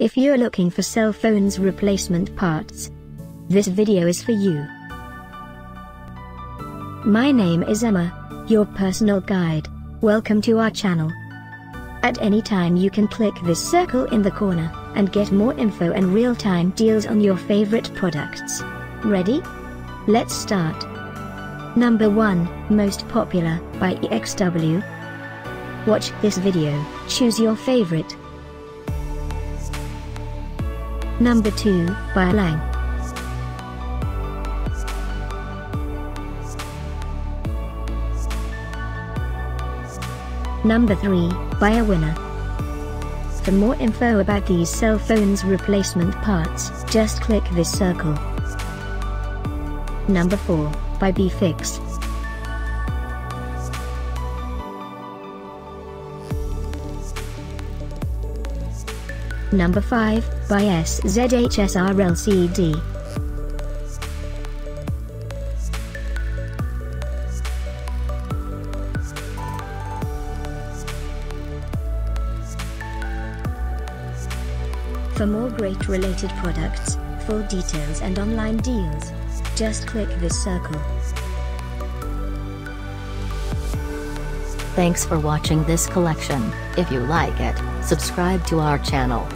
If you're looking for cell phones replacement parts, this video is for you. My name is Emma, your personal guide. Welcome to our channel. At any time you can click this circle in the corner, and get more info and real-time deals on your favorite products. Ready? Let's start. Number 1, Most Popular, by EXW. Watch this video, choose your favorite. Number 2, by YPLANG. Number 3, by Awinner. For more info about these cell phones replacement parts, just click this circle. Number 4, by BeeFix. Number 5, by SZHSRLCD. For more great related products, full details and online deals, just click this circle. Thanks for watching this collection. If you like it, subscribe to our channel.